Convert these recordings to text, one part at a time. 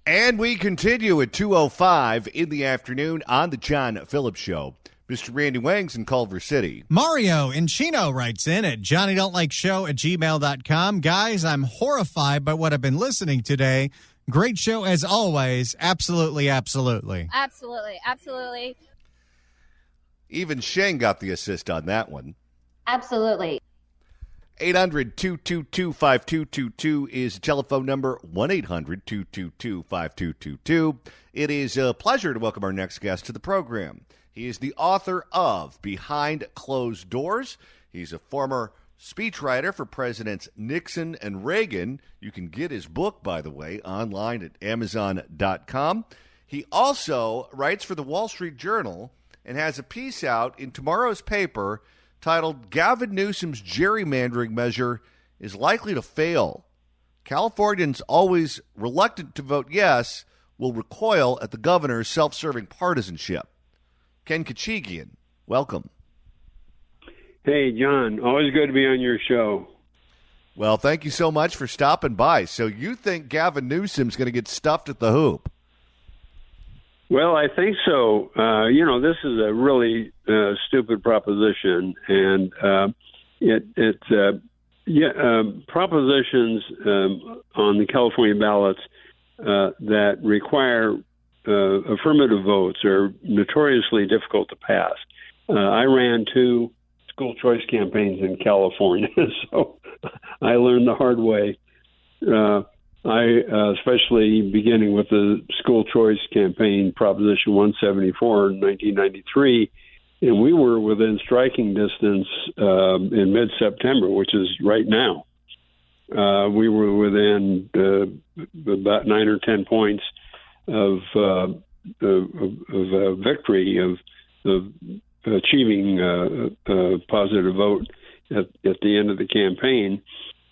And we continue at 2:05 in the afternoon on the John Phillips Show. Mr. Randy Wang's in Culver City. Mario in Chino writes in at johnnydon'tlikeshow@gmail.com. Guys, I'm horrified by what I've been listening today. Great show as always. Absolutely, absolutely. Absolutely, absolutely. Even Shane got the assist on that one. Absolutely. 800-222-5222 is the telephone number, 1-800-222-5222. It is a pleasure to welcome our next guest to the program. He is the author of Behind Closed Doors. He's a former speechwriter for Presidents Nixon and Reagan. You can get his book, by the way, online at Amazon.com. He also writes for the Wall Street Journal and has a piece out in tomorrow's paper titled Gavin Newsom's gerrymandering measure is likely to fail. Californians always reluctant to vote yes will recoil at the governor's self-serving partisanship. Ken Khachigian, welcome. Hey, John, always good to be on your show. Well, thank you so much for stopping by. So you think Gavin Newsom's going to get stuffed at the hoop? Well, I think so. This is a really stupid proposition, and propositions on the California ballots that require affirmative votes are notoriously difficult to pass. I ran 2 school choice campaigns in California, so I learned the hard way. Especially beginning with the school choice campaign, Proposition 174 in 1993, and we were within striking distance in mid-September, which is right now. We were within about 9 or 10 points of victory, of achieving a positive vote at the end of the campaign.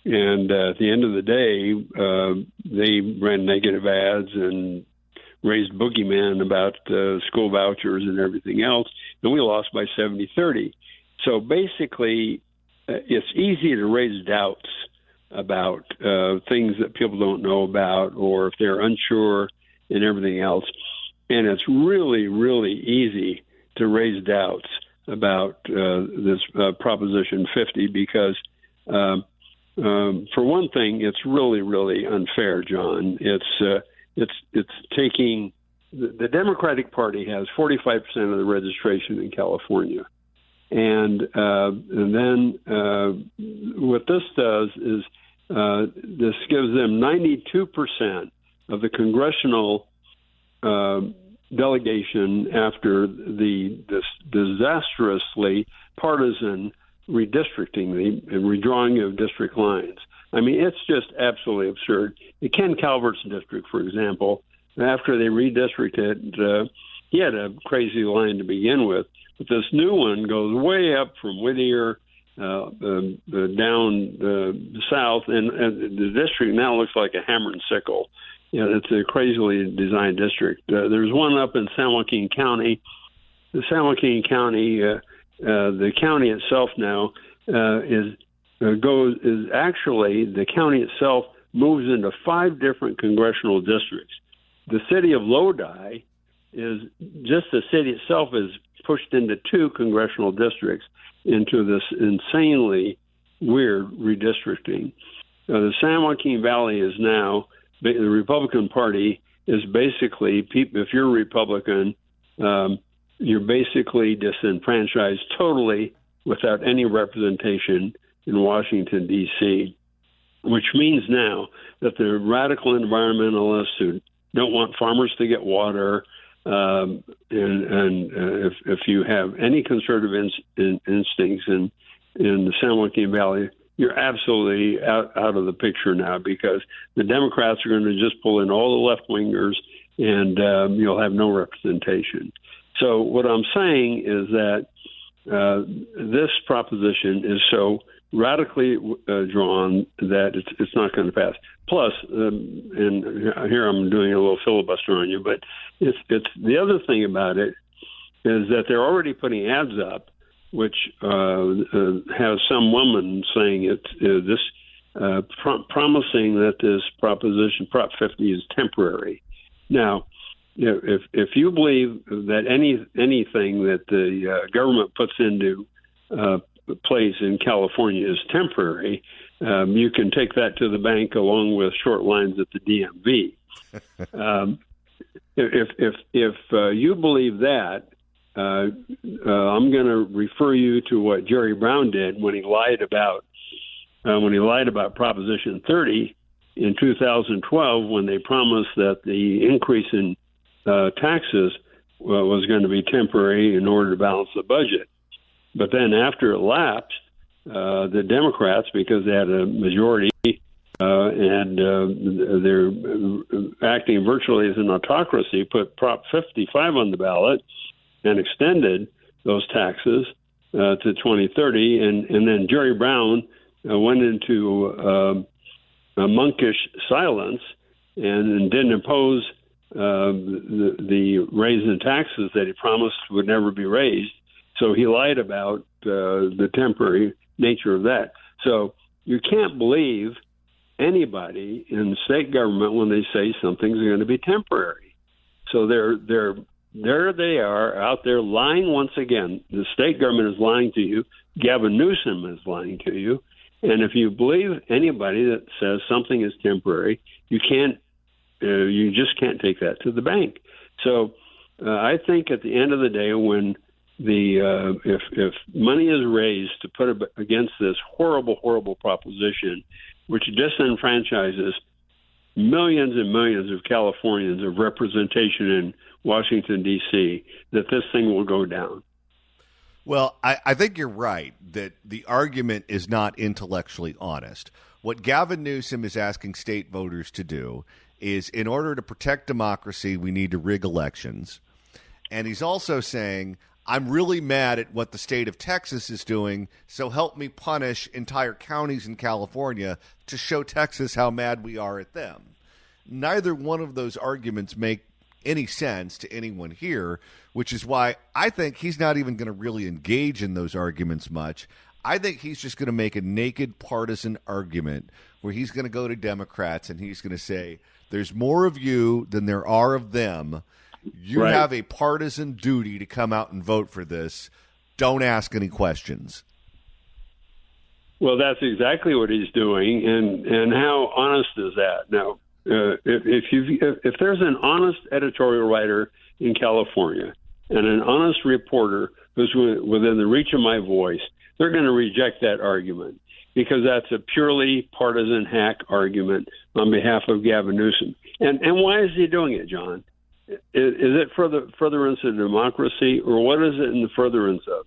And at the end of the day, they ran negative ads and raised boogeyman about school vouchers and everything else, and we lost by 70-30. So basically, it's easy to raise doubts about things that people don't know about, or if they're unsure and everything else. And it's really, really easy to raise doubts about this Proposition 50 because for one thing, it's really, really unfair, John. It's taking the Democratic Party has 45% of the registration in California, and then what this does is this gives them 92% of the congressional delegation after this disastrously partisan redistricting, the redrawing of district lines. I mean, it's just absolutely absurd. The Ken Calvert's district, for example, after they redistricted, he had a crazy line to begin with, but this new one goes way up from Whittier down south, and the district now looks like a hammer and sickle. It's a crazily designed district. There's one up in San Joaquin County. The San Joaquin County the county itself now the county itself moves into 5 different congressional districts. The city of Lodi the city itself is pushed into 2 congressional districts into this insanely weird redistricting. The San Joaquin Valley is now, the Republican Party is basically, if you're a Republican, you're basically disenfranchised totally without any representation in Washington, D.C., which means now that the radical environmentalists who don't want farmers to get water, and if you have any conservative instincts in the San Joaquin Valley, you're absolutely out of the picture now, because the Democrats are going to just pull in all the left-wingers, and you'll have no representation. So what I'm saying is that this proposition is so radically drawn that it's not going to pass. Plus, and here I'm doing a little filibuster on you, but it's the other thing about it is that they're already putting ads up, which has some woman saying promising that this proposition, Prop 50, is temporary. Now, if you believe that anything that the government puts into place in California is temporary, you can take that to the bank along with short lines at the DMV. If you believe that, I'm going to refer you to what Jerry Brown did when he lied about Proposition 30 in 2012, when they promised that the increase in taxes was going to be temporary in order to balance the budget. But then after it lapsed, the Democrats, because they had a majority and they're acting virtually as an autocracy, put Prop 55 on the ballot and extended those taxes to 2030. And then Jerry Brown went into a monkish silence and didn't impose the raise in taxes that he promised would never be raised. So he lied about the temporary nature of that. So you can't believe anybody in the state government when they say something's going to be temporary. So there they are out there lying once again. The state government is lying to you. Gavin Newsom is lying to you. And if you believe anybody that says something is temporary, you just can't take that to the bank. So I think at the end of the day, when if money is raised to put against this horrible proposition, which disenfranchises millions and millions of Californians of representation in Washington, D.C., that this thing will go down. Well, I think you're right that the argument is not intellectually honest. What Gavin Newsom is asking state voters to do is, in order to protect democracy, we need to rig elections. And he's also saying, I'm really mad at what the state of Texas is doing, so help me punish entire counties in California to show Texas how mad we are at them. Neither one of those arguments make any sense to anyone here, which is why I think he's not even going to really engage in those arguments much. I think he's just going to make a naked partisan argument where he's going to go to Democrats and he's going to say, there's more of you than there are of them. You Right. have a partisan duty to come out and vote for this. Don't ask any questions. Well, that's exactly what he's doing, and how honest is that? Now, if there's an honest editorial writer in California and an honest reporter who's within the reach of my voice, they're going to reject that argument because that's a purely partisan hack argument on behalf of Gavin Newsom. And why is he doing it, John? Is it for the furtherance of democracy, or what is it in the furtherance of?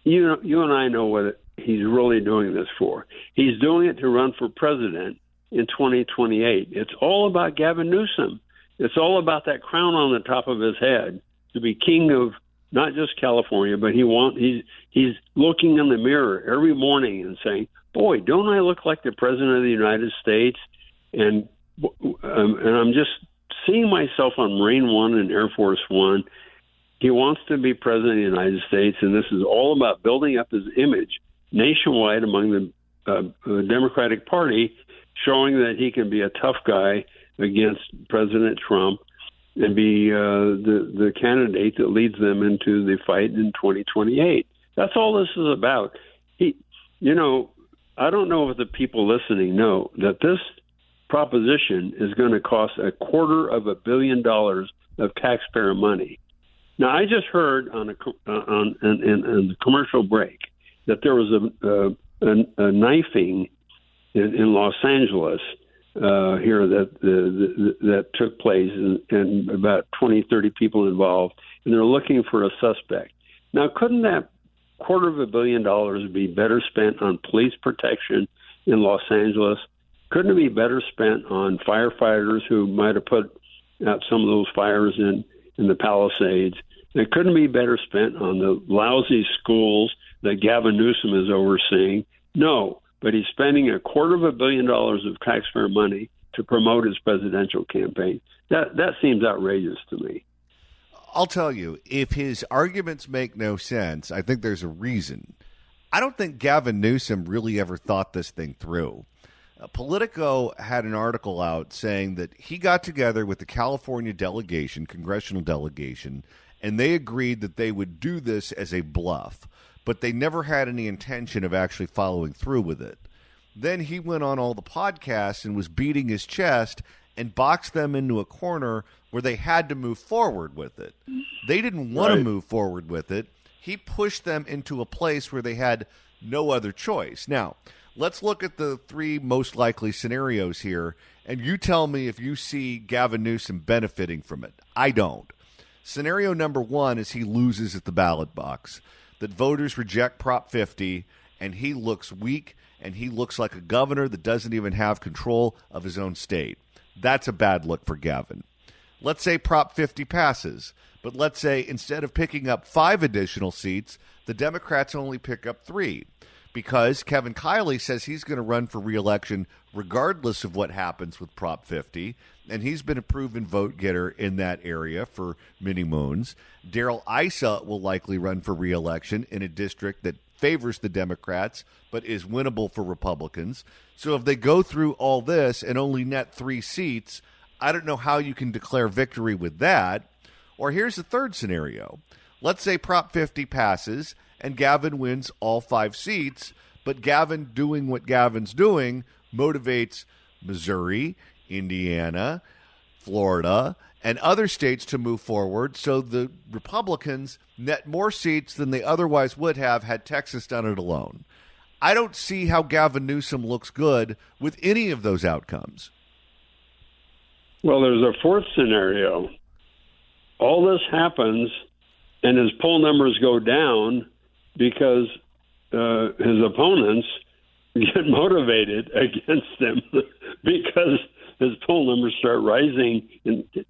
You and I know what he's really doing this for. He's doing it to run for president in 2028. It's all about Gavin Newsom. It's all about that crown on the top of his head to be king of not just California, but he's looking in the mirror every morning and saying, "Boy, don't I look like the president of the United States?" And I'm just seeing myself on Marine One and Air Force One. He wants to be president of the United States, and this is all about building up his image nationwide among the Democratic Party, showing that he can be a tough guy against President Trump and be the candidate that leads them into the fight in 2028. That's all this is about. I don't know if the people listening know that this proposition is going to cost $250 million of taxpayer money. Now, I just heard in the commercial break that there was a knifing in Los Angeles here that took place, and about 20, 30 people involved, and they're looking for a suspect. Now, couldn't that $250 million be better spent on police protection in Los Angeles? Couldn't it be better spent on firefighters who might have put out some of those fires in the Palisades? It couldn't be better spent on the lousy schools that Gavin Newsom is overseeing? No, but he's spending $250 million of taxpayer money to promote his presidential campaign. That seems outrageous to me. I'll tell you, if his arguments make no sense, I think there's a reason. I don't think Gavin Newsom really ever thought this thing through. Politico had an article out saying that he got together with the California delegation, congressional delegation, and they agreed that they would do this as a bluff, but they never had any intention of actually following through with it. Then he went on all the podcasts and was beating his chest and boxed them into a corner where they had to move forward with it. They didn't want to move forward with it. He pushed them into a place where they had no other choice. Now, let's look at the three most likely scenarios here, and you tell me if you see Gavin Newsom benefiting from it. I don't. Scenario number one is he loses at the ballot box, that voters reject Prop 50, and he looks weak, and he looks like a governor that doesn't even have control of his own state. That's a bad look for Gavin. Let's say Prop 50 passes, but let's say instead of picking up 5 additional seats, the Democrats only pick up 3. Because Kevin Kiley says he's going to run for re-election regardless of what happens with Prop 50, and he's been a proven vote getter in that area for many moons. Darrell Issa will likely run for re-election in a district that favors the Democrats but is winnable for Republicans. So if they go through all this and only net 3 seats, I don't know how you can declare victory with that. Or here's the third scenario. Let's say Prop 50 passes and Gavin wins all 5 seats, but Gavin doing what Gavin's doing motivates Missouri, Indiana, Florida, and other states to move forward, so the Republicans net more seats than they otherwise would have had Texas done it alone. I don't see how Gavin Newsom looks good with any of those outcomes. Well, there's a fourth scenario. All this happens, and his poll numbers go down because his opponents get motivated against him because his poll numbers start rising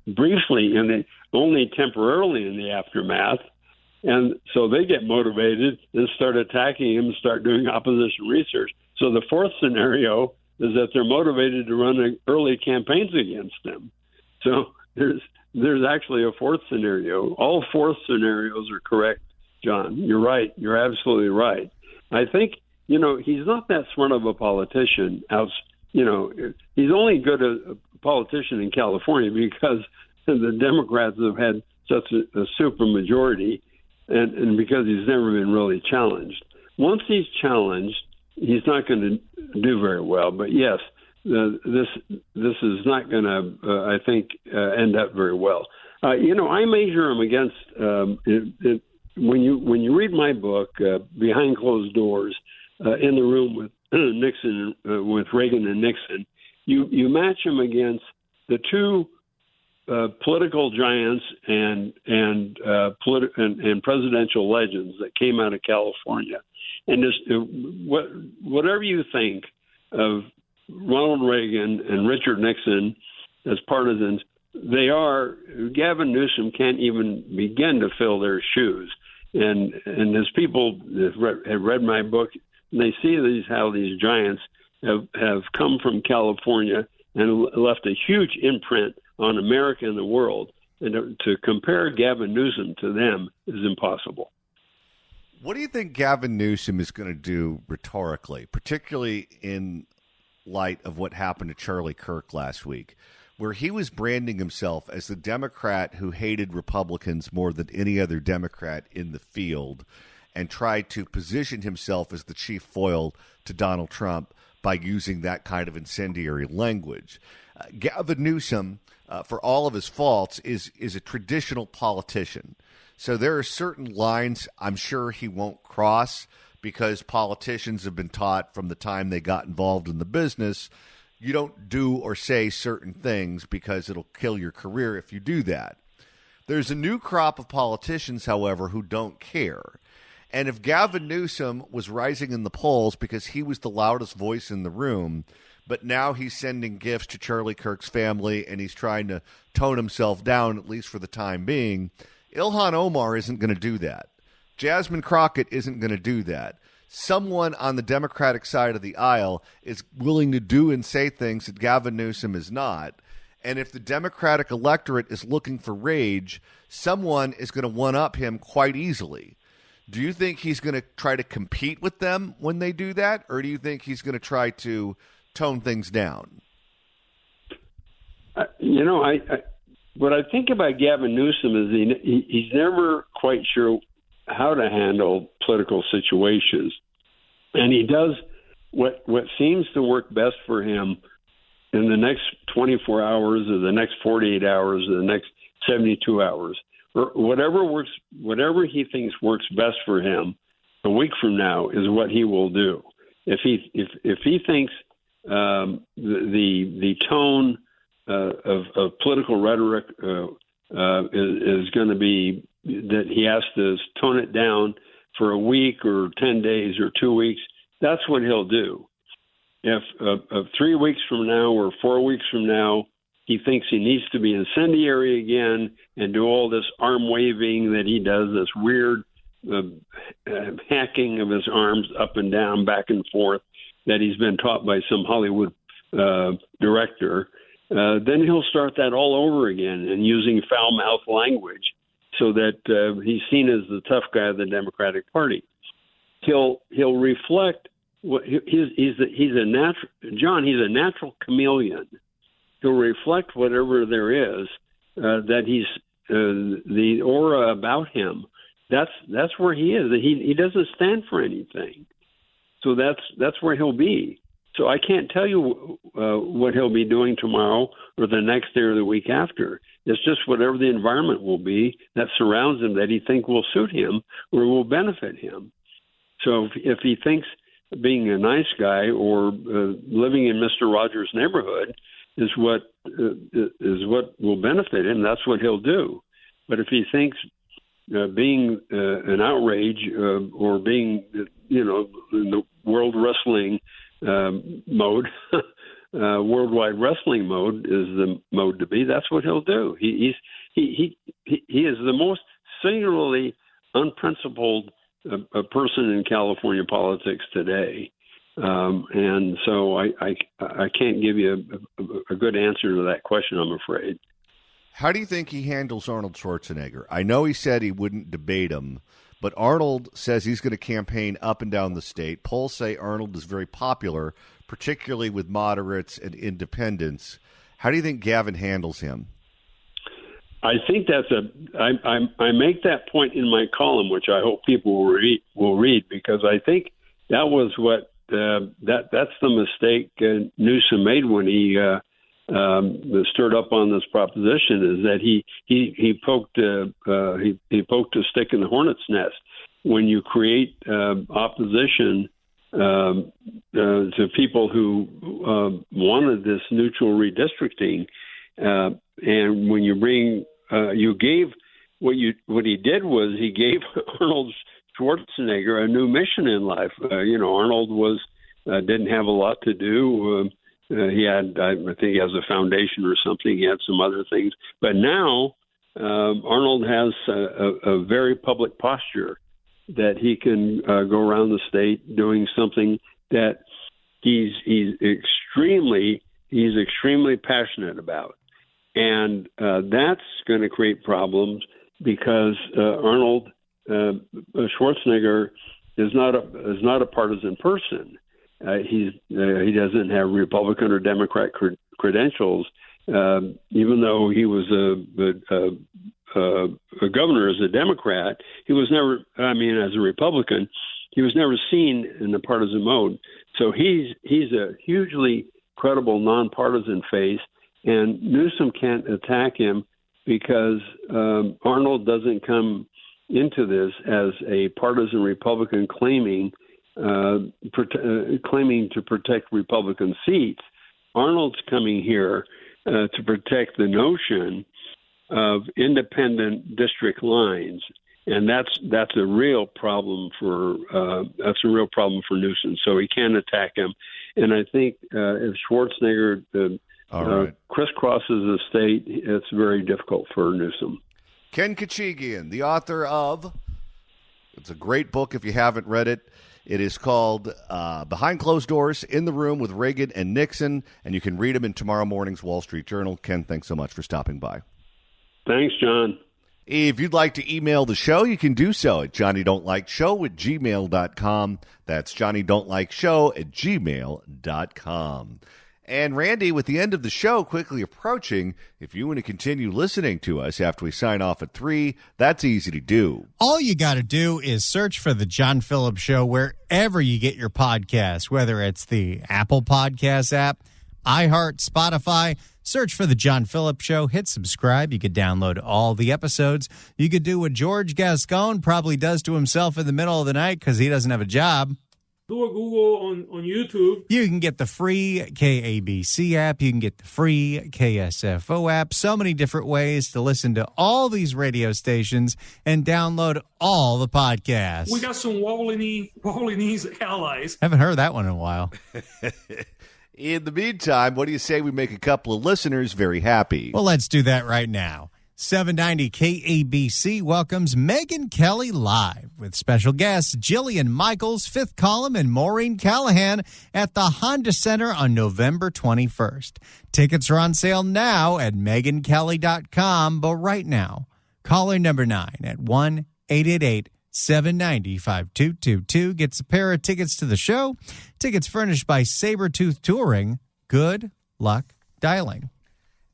briefly and only temporarily in the aftermath. And so they get motivated and start attacking him and start doing opposition research. So the fourth scenario is that they're motivated to run early campaigns against him. So there's actually a fourth scenario. All 4 scenarios are correct, John. You're right. You're absolutely right. I think, he's not that smart of a politician. He's only good a politician in California because the Democrats have had such a super majority and because he's never been really challenged. Once he's challenged, he's not going to do very well. But yes, this is not going to, I think, end up very well. I measure him against when you read my book, Behind Closed Doors, in the room with Nixon, with Reagan and Nixon, you match him against the 2 political giants and presidential legends that came out of California. And whatever you think of Ronald Reagan and Richard Nixon as partisans, Gavin Newsom can't even begin to fill their shoes. And as people have read my book, and they see how these giants have come from California and left a huge imprint on America and the world. And to compare Gavin Newsom to them is impossible. What do you think Gavin Newsom is going to do rhetorically, particularly in light of what happened to Charlie Kirk last week, where he was branding himself as the Democrat who hated Republicans more than any other Democrat in the field and tried to position himself as the chief foil to Donald Trump by using that kind of incendiary language? Gavin Newsom, for all of his faults, is a traditional politician. So there are certain lines I'm sure he won't cross because politicians have been taught from the time they got involved in the business, you don't do or say certain things because it'll kill your career if you do that. There's a new crop of politicians, however, who don't care. And if Gavin Newsom was rising in the polls because he was the loudest voice in the room, but now he's sending gifts to Charlie Kirk's family and he's trying to tone himself down, at least for the time being, Ilhan Omar isn't going to do that. Jasmine Crockett isn't going to do that. Someone on the Democratic side of the aisle is willing to do and say things that Gavin Newsom is not. And if the Democratic electorate is looking for rage, someone is going to one-up him quite easily. Do you think he's going to try to compete with them when they do that? Or do you think he's going to try to tone things down? What I think about Gavin Newsom is he's never quite sure how to handle political situations, and he does what seems to work best for him in the next 24 hours or the next 48 hours or the next 72 hours, or whatever he thinks works best for him. A week from now is what he will do. If he thinks the tone of political rhetoric is going to be that he has to tone it down for a week or 10 days or 2 weeks, that's what he'll do. If 3 weeks from now or 4 weeks from now he thinks he needs to be incendiary again and do all this arm waving that he does, this weird hacking of his arms up and down, back and forth, that he's been taught by some Hollywood director, then he'll start that all over again and using foul-mouthed language so that he's seen as the tough guy of the Democratic Party. He'll reflect he's a natural chameleon. He'll reflect whatever there is that he's the aura about him. That's where he is. He doesn't stand for anything. So that's where he'll be. So I can't tell you what he'll be doing tomorrow or the next day or the week after. It's just whatever the environment will be that surrounds him that he think will suit him or will benefit him. So if he thinks being a nice guy or living in Mr. Rogers' neighborhood is what will benefit him, that's what he'll do. But if he thinks being an outrage or being, in the world wrestling mode, worldwide wrestling mode is the mode to be. That's what he'll do. He is the most singularly unprincipled person in California politics today, and so I can't give you a good answer to that question, I'm afraid. How do you think he handles Arnold Schwarzenegger? I know he said he wouldn't debate him, but Arnold says he's going to campaign up and down the state. Polls say Arnold is very popular, particularly with moderates and independents. How do you think Gavin handles him? I think I make that point in my column, which I hope people will read, because I think that was what that's the mistake Newsom made when he stirred up on this proposition, is that he poked a stick in the hornet's nest. When you create opposition to people who wanted this neutral redistricting, and when you bring you gave what he did was he gave Arnold Schwarzenegger a new mission in life. Arnold didn't have a lot to do. He had, I think he has a foundation or something. He had some other things. But now Arnold has a very public posture that he can go around the state doing something that he's extremely passionate about. And that's going to create problems because Arnold Schwarzenegger is not a partisan person. He doesn't have Republican or Democrat credentials. Even though he was a governor as a Democrat, he was never. As a Republican, he was never seen in the partisan mode. So he's a hugely credible nonpartisan face, and Newsom can't attack him because Arnold doesn't come into this as a partisan Republican claiming to protect Republican seats. Arnold's coming here to protect the notion of independent district lines, and that's a real problem for Newsom. So he can attack him, and I think if Schwarzenegger crisscrosses the state, it's very difficult for Newsom. Ken Khachigian, the author of, it's a great book if you haven't read it. It is called Behind Closed Doors, In the Room with Reagan and Nixon, and you can read them in tomorrow morning's Wall Street Journal. Ken, thanks so much for stopping by. Thanks, John. If you'd like to email the show, you can do so at johnnydon'tlikeshow@gmail.com. That's johnnydon'tlikeshow@gmail.com. And Randy, with the end of the show quickly approaching, if you want to continue listening to us after we sign off at 3, that's easy to do. All you got to do is search for The John Phillips Show wherever you get your podcasts, whether it's the Apple Podcast app, iHeart, Spotify. Search for The John Phillips Show. Hit subscribe. You could download all the episodes. You could do what George Gascon probably does to himself in the middle of the night because he doesn't have a job. Do a Google on YouTube. You can get the free KABC app. You can get the free KSFO app. So many different ways to listen to all these radio stations and download all the podcasts. We got some wobbly knees allies. Haven't heard that one in a while. In the meantime, what do you say we make a couple of listeners very happy? Well, let's do that right now. 790 KABC welcomes Megyn Kelly live with special guests Jillian Michaels, Fifth Column, and Maureen Callahan at the Honda Center on November 21st. Tickets are on sale now at megankelly.com, but right now, caller number 9 at 1-888-790-5222 gets a pair of tickets to the show. Tickets furnished by Sabretooth Touring. Good luck dialing.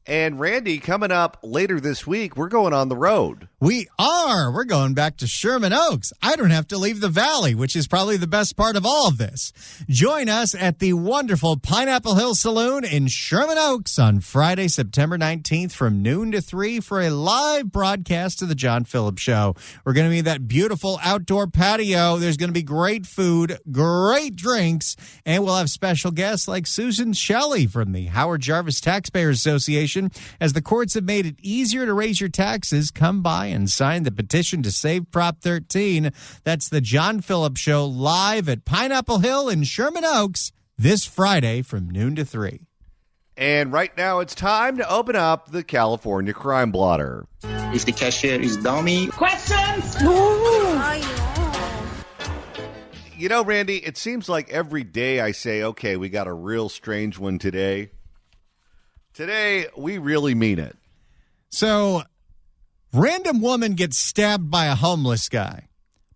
And Randy, coming up later this week, we're going on the road. We are. We're going back to Sherman Oaks. I don't have to leave the valley, which is probably the best part of all of this. Join us at the wonderful Pineapple Hill Saloon in Sherman Oaks on Friday, September 19th from noon to 3 for a live broadcast of The John Phillips Show. We're going to be in that beautiful outdoor patio. There's going to be great food, great drinks, and we'll have special guests like Susan Shelley from the Howard Jarvis Taxpayers Association. As the courts have made it easier to raise your taxes, come by and sign the petition to save Prop 13. That's the John Phillips Show live at Pineapple Hill in Sherman Oaks this Friday from noon to 3. And right now it's time to open up the California Crime Blotter. If the cashier is dummy. Questions? You know, Randy, it seems like every day I say, okay, we got a real strange one today. Today, we really mean it. So, random woman gets stabbed by a homeless guy.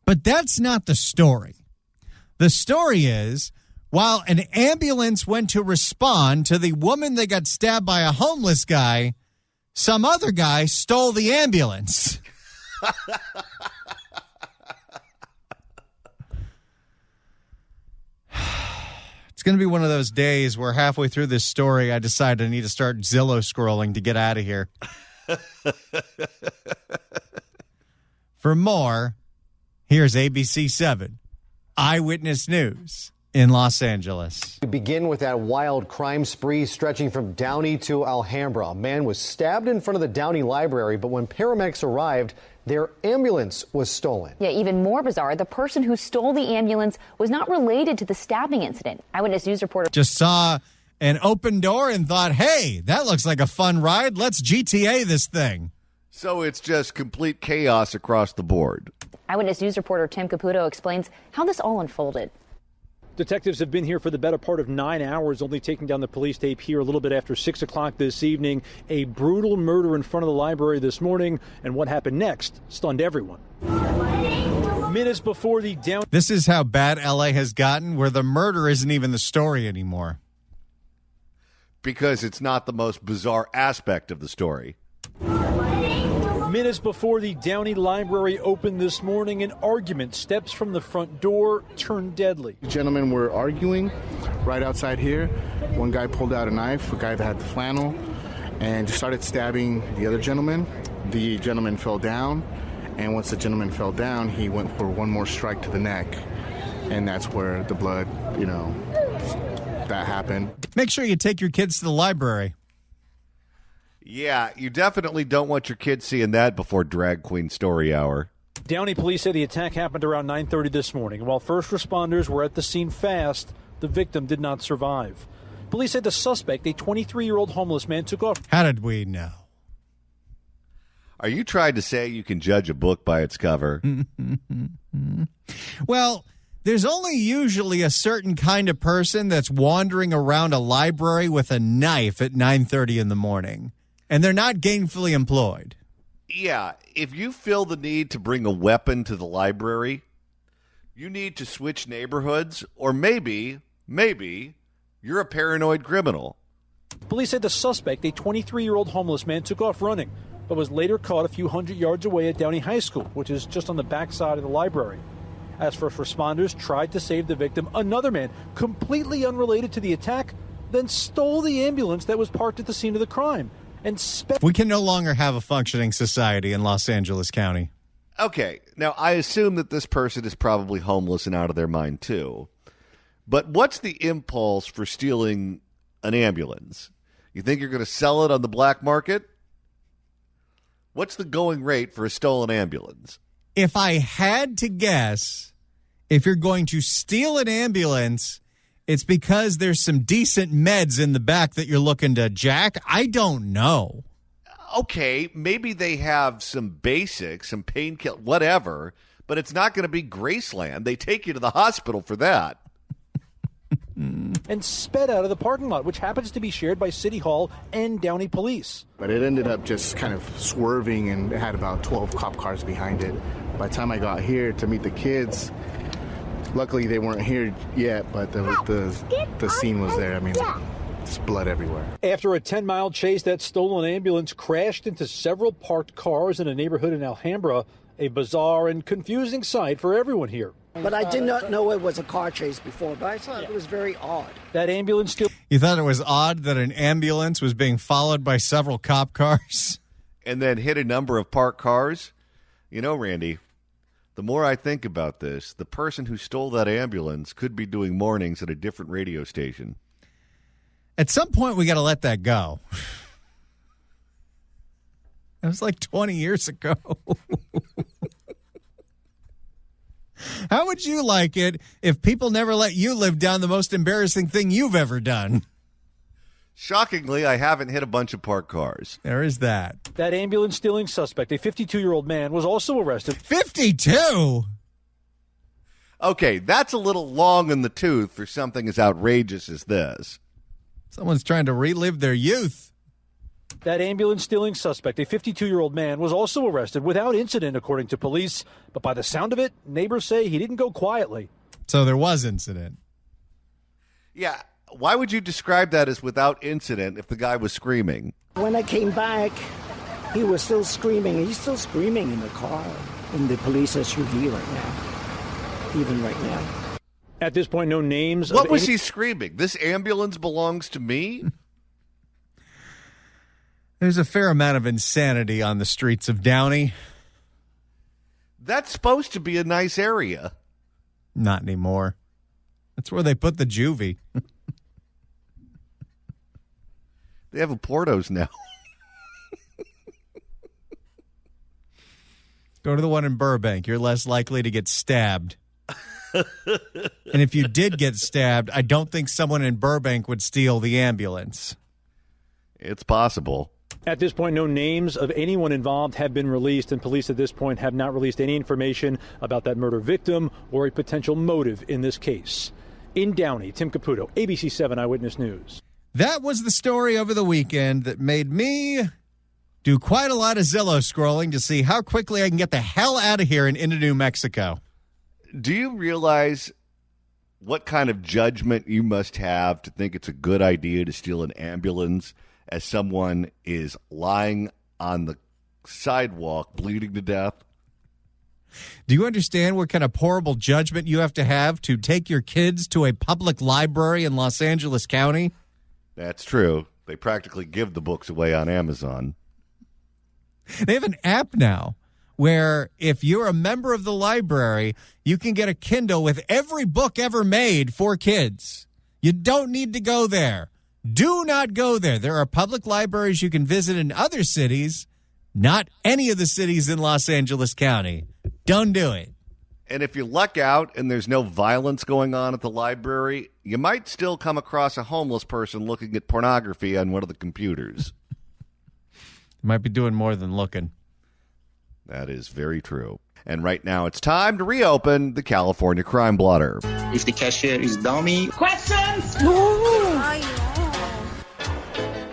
But that's not the story. The story is, while an ambulance went to respond to the woman that got stabbed by a homeless guy, some other guy stole the ambulance. It's going to be one of those days where halfway through this story, I decide I need to start Zillow scrolling to get out of here. For more, here's ABC 7 Eyewitness News in Los Angeles. We begin with that wild crime spree stretching from Downey to Alhambra. A man was stabbed in front of the Downey Library, but when paramedics arrived, their ambulance was stolen. Yeah, even more bizarre, the person who stole the ambulance was not related to the stabbing incident. Eyewitness News reporter just saw an open door and thought, hey, that looks like a fun ride. Let's GTA this thing. So it's just complete chaos across the board. Eyewitness News reporter Tim Caputo explains how this all unfolded. Detectives have been here for the better part of 9 hours, only taking down the police tape here a little bit after 6 o'clock this evening. A brutal murder in front of the library this morning, and what happened next stunned everyone. Minutes before the down... This is how bad L.A. has gotten, where the murder isn't even the story anymore. Because it's not the most bizarre aspect of the story. Minutes before the Downey Library opened this morning, an argument steps from the front door turned deadly. Gentlemen were arguing right outside here. One guy pulled out a knife, a guy that had the flannel, and just started stabbing the other gentleman. The gentleman fell down, and once the gentleman fell down, he went for one more strike to the neck, and that's where the blood, that happened. Make sure you take your kids to the library. Yeah, you definitely don't want your kids seeing that before Drag Queen Story Hour. Downey police say the attack happened around 9:30 this morning. While first responders were at the scene fast, the victim did not survive. Police said the suspect, a 23-year-old homeless man, took off. How did we know? Are you trying to say you can judge a book by its cover? Well, there's only usually a certain kind of person that's wandering around a library with a knife at 9:30 in the morning. And they're not gainfully employed. Yeah, if you feel the need to bring a weapon to the library, you need to switch neighborhoods, or maybe you're a paranoid criminal. Police say the suspect, a 23-year-old homeless man, took off running, but was later caught a few hundred yards away at Downey High School, which is just on the backside of the library. As first responders tried to save the victim, another man, completely unrelated to the attack, then stole the ambulance that was parked at the scene of the crime. We can no longer have a functioning society in Los Angeles County. Okay, now I assume that this person is probably homeless and out of their mind too. But what's the impulse for stealing an ambulance? You think you're going to sell it on the black market? What's the going rate for a stolen ambulance? If I had to guess, if you're going to steal an ambulance, it's because there's some decent meds in the back that you're looking to jack. I don't know. Okay, maybe they have some basics, some painkiller, whatever, but it's not going to be Graceland. They take you to the hospital for that. And sped out of the parking lot, which happens to be shared by City Hall and Downey Police. But it ended up just kind of swerving, and it had about 12 cop cars behind it. By the time I got here to meet the kids, luckily they weren't here yet, but the scene was there. I mean, there's blood everywhere. After a 10-mile chase, that stolen ambulance crashed into several parked cars in a neighborhood in Alhambra, a bizarre and confusing sight for everyone here. But I did not know it was a car chase before, but I thought it was very odd. That ambulance still... You thought it was odd that an ambulance was being followed by several cop cars? And then hit a number of parked cars? You know, Randy, the more I think about this, the person who stole that ambulance could be doing mornings at a different radio station. At some point, we got to let that go. It was like 20 years ago. How would you like it if people never let you live down the most embarrassing thing you've ever done? Shockingly, I haven't hit a bunch of parked cars. There is that. That ambulance stealing suspect, a 52-year-old man, was also arrested. 52? Okay, that's a little long in the tooth for something as outrageous as this. Someone's trying to relive their youth. That ambulance stealing suspect, a 52-year-old man, was also arrested without incident, according to police. But by the sound of it, neighbors say he didn't go quietly. So there was incident. Yeah, why would you describe that as without incident if the guy was screaming? When I came back, he was still screaming. He's still screaming in the car, in the police SUV right now, even right now. At this point, no names. What was he screaming? This ambulance belongs to me? There's a fair amount of insanity on the streets of Downey. That's supposed to be a nice area. Not anymore. That's where they put the juvie. They have a Portos now. Go to the one in Burbank. You're less likely to get stabbed. And if you did get stabbed, I don't think someone in Burbank would steal the ambulance. It's possible. At this point, no names of anyone involved have been released, and police at this point have not released any information about that murder victim or a potential motive in this case. In Downey, Tim Caputo, ABC 7 Eyewitness News. That was the story over the weekend that made me do quite a lot of Zillow scrolling to see how quickly I can get the hell out of here and into New Mexico. Do you realize what kind of judgment you must have to think it's a good idea to steal an ambulance as someone is lying on the sidewalk bleeding to death? Do you understand what kind of horrible judgment you have to take your kids to a public library in Los Angeles County? That's true. They practically give the books away on Amazon. They have an app now where if you're a member of the library, you can get a Kindle with every book ever made for kids. You don't need to go there. Do not go there. There are public libraries you can visit in other cities, not any of the cities in Los Angeles County. Don't do it. And if you luck out and there's no violence going on at the library, you might still come across a homeless person looking at pornography on one of the computers. Might be doing more than looking. That is very true. And right now it's time to reopen the California Crime Blotter. If the cashier is dummy. Questions?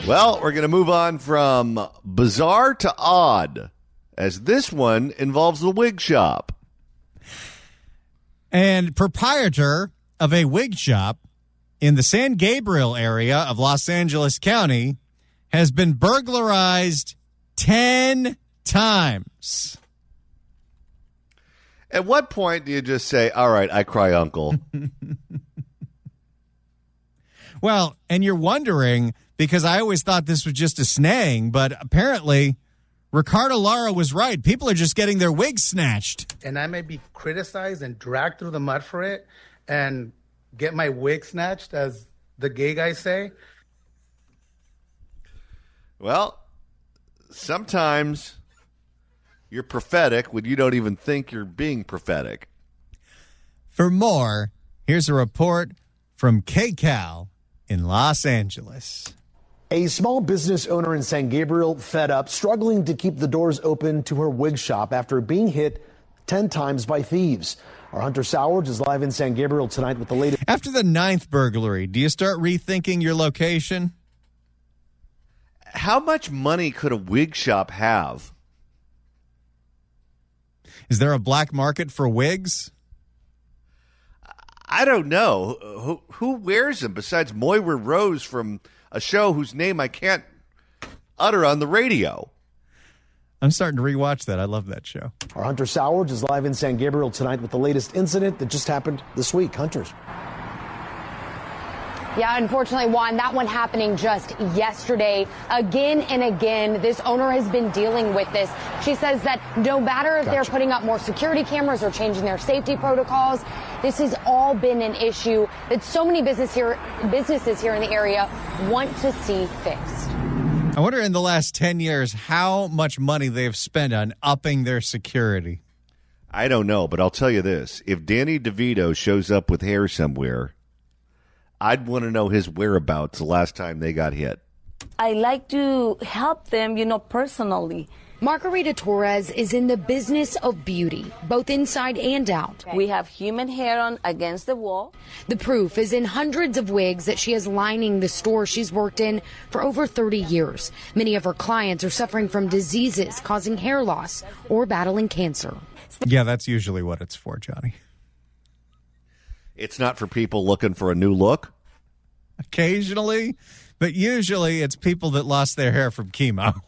Well, we're going to move on from bizarre to odd. as this one involves the wig shop. And proprietor of a wig shop in the San Gabriel area of Los Angeles County has been burglarized 10 times. At what point do you just say, all right, I cry uncle? Well, and you're wondering, because I always thought this was just a snaying, but apparently Ricardo Lara was right. People are just getting their wigs snatched. And I may be criticized and dragged through the mud for it and get my wig snatched, as the gay guys say. Well, sometimes you're prophetic when you don't even think you're being prophetic. For more, here's a report from KCAL in Los Angeles. A small business owner in San Gabriel fed up, struggling to keep the doors open to her wig shop after being hit 10 times by thieves. Our Hunter Sowers is live in San Gabriel tonight with the latest. After the 9th burglary, do you start rethinking your location? How much money could a wig shop have? Is there a black market for wigs? I don't know. Who wears them besides Moira Rose from a show whose name I can't utter on the radio? I'm starting to rewatch that. I love that show. Our Hunter Sowers is live in San Gabriel tonight with the latest incident that just happened this week. Hunters. Yeah, unfortunately, Juan, that one happening just yesterday. Again and again, this owner has been dealing with this. She says that no matter if they're putting up more security cameras or changing their safety protocols, this has all been an issue that so many businesses here in the area want to see fixed. I wonder in the last 10 years how much money they've spent on upping their security. I don't know, but I'll tell you this. If Danny DeVito shows up with hair somewhere, I'd want to know his whereabouts the last time they got hit. I like to help them, personally. Margarita Torres is in the business of beauty, both inside and out. We have human hair on against the wall. The proof is in hundreds of wigs that she has lining the store she's worked in for over 30 years. Many of her clients are suffering from diseases causing hair loss or battling cancer. Yeah, that's usually what it's for, Johnny. It's not for people looking for a new look? Occasionally, but usually it's people that lost their hair from chemo.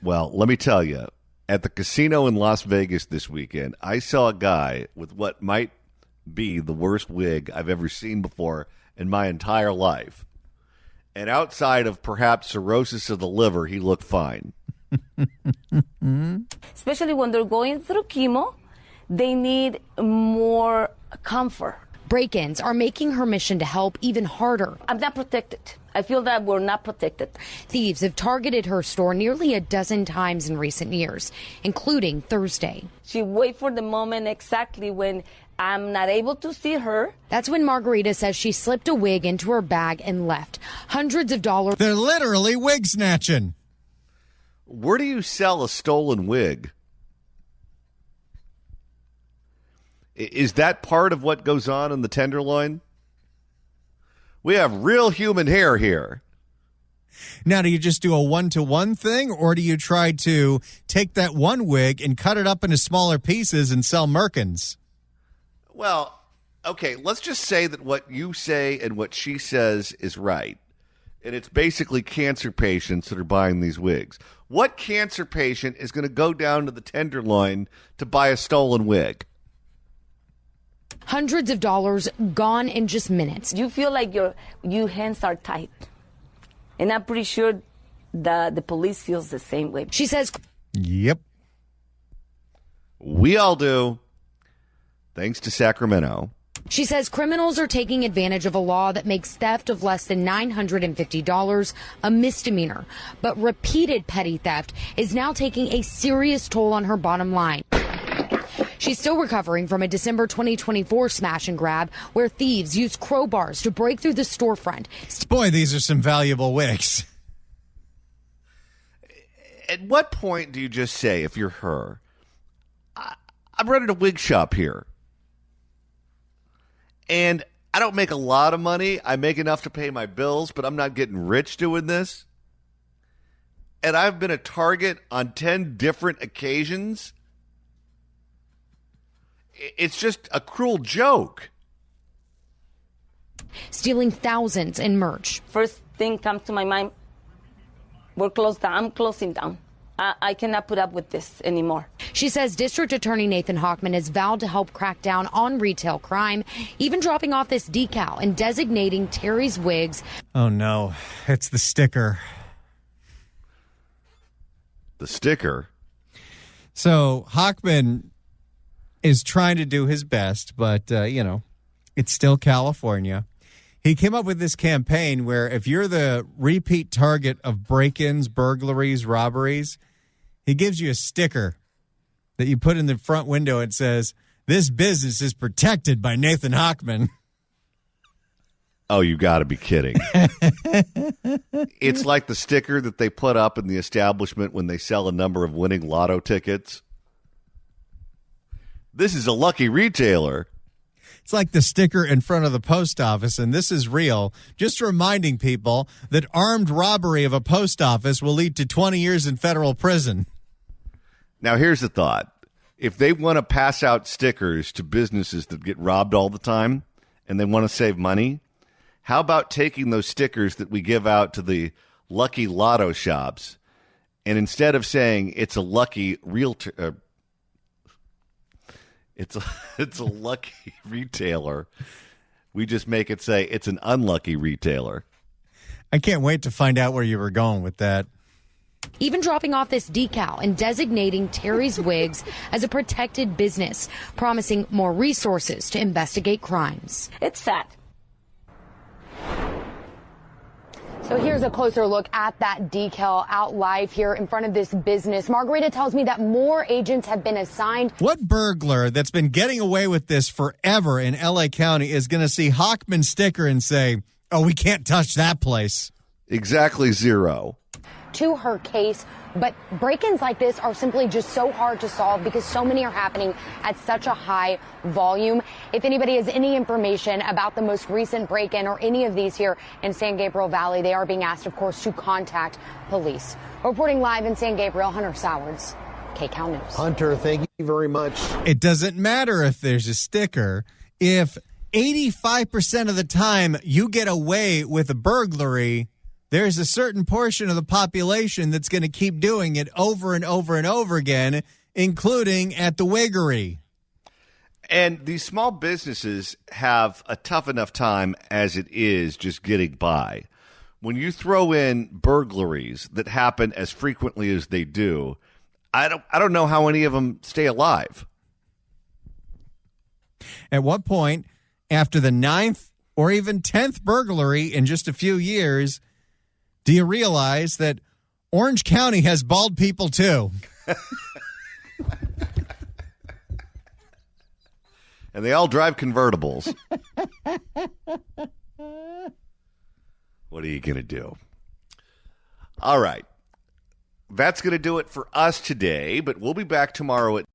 Well, let me tell you, at the casino in Las Vegas this weekend, I saw a guy with what might be the worst wig I've ever seen before in my entire life. And outside of perhaps cirrhosis of the liver, he looked fine. Especially when they're going through chemo, they need more comfort. Break-ins are making her mission to help even harder. I'm not protected. I feel that we're not protected. Thieves have targeted her store nearly a dozen times in recent years, including Thursday. She wait for the moment exactly when I'm not able to see her. That's when Margarita says she slipped a wig into her bag and left. Hundreds of dollars. They're literally wig snatching. Where do you sell a stolen wig? Is that part of what goes on in the Tenderloin? We have real human hair here. Now, do you just do a one-to-one thing, or do you try to take that one wig and cut it up into smaller pieces and sell merkins? Well, okay, let's just say that what you say and what she says is right. And it's basically cancer patients that are buying these wigs. What cancer patient is going to go down to the Tenderloin to buy a stolen wig? Hundreds of dollars gone in just minutes. You feel like your hands are tight. And I'm pretty sure the police feels the same way. She says, yep. We all do. Thanks to Sacramento. She says criminals are taking advantage of a law that makes theft of less than $950 a misdemeanor. But repeated petty theft is now taking a serious toll on her bottom line. She's still recovering from a December 2024 smash and grab where thieves used crowbars to break through the storefront. Boy, these are some valuable wigs. At what point do you just say, if you're her, I'm running a wig shop here, and I don't make a lot of money. I make enough to pay my bills, but I'm not getting rich doing this. and I've been a target on 10 different occasions. It's just a cruel joke. Stealing thousands in merch. First thing comes to my mind, we're closed down. I'm closing down. I cannot put up with this anymore. She says District Attorney Nathan Hochman has vowed to help crack down on retail crime, even dropping off this decal and designating Terry's wigs. Oh, no. It's the sticker. The sticker? So Hochman is trying to do his best, but, it's still California. He came up with this campaign where if you're the repeat target of break-ins, burglaries, robberies, he gives you a sticker that you put in the front window. It says, "This business is protected by Nathan Hochman." Oh, you got to be kidding. It's like the sticker that they put up in the establishment when they sell a number of winning lotto tickets. This is a lucky retailer. It's like the sticker in front of the post office, and this is real. Just reminding people that armed robbery of a post office will lead to 20 years in federal prison. Now, here's the thought. If they want to pass out stickers to businesses that get robbed all the time and they want to save money, how about taking those stickers that we give out to the lucky lotto shops, and instead of saying it's a lucky realtor, it's a lucky retailer, we just make it say it's an unlucky retailer. I can't wait to find out where you were going with that. Even dropping off this decal and designating Terry's Wigs as a protected business, promising more resources to investigate crimes. It's sad. So here's a closer look at that decal out live here in front of this business. Margarita tells me that more agents have been assigned. What burglar that's been getting away with this forever in L.A. County is going to see Hochman's sticker and say, "Oh, we can't touch that place"? Exactly zero. To her case, but break-ins like this are simply just so hard to solve because so many are happening at such a high volume. If anybody has any information about the most recent break-in or any of these here in San Gabriel Valley, they are being asked, of course, to contact police. Reporting live in San Gabriel, Hunter Sowards, KCAL News. Hunter, thank you very much. It doesn't matter if there's a sticker. If 85% of the time you get away with a burglary, there's a certain portion of the population that's going to keep doing it over and over and over again, including at the wiggery. And these small businesses have a tough enough time as it is just getting by. When you throw in burglaries that happen as frequently as they do, I don't know how any of them stay alive. At what point, after the 9th or even 10th burglary in just a few years, do you realize that Orange County has bald people too? And they all drive convertibles. What are you going to do? All right. That's going to do it for us today, but we'll be back tomorrow at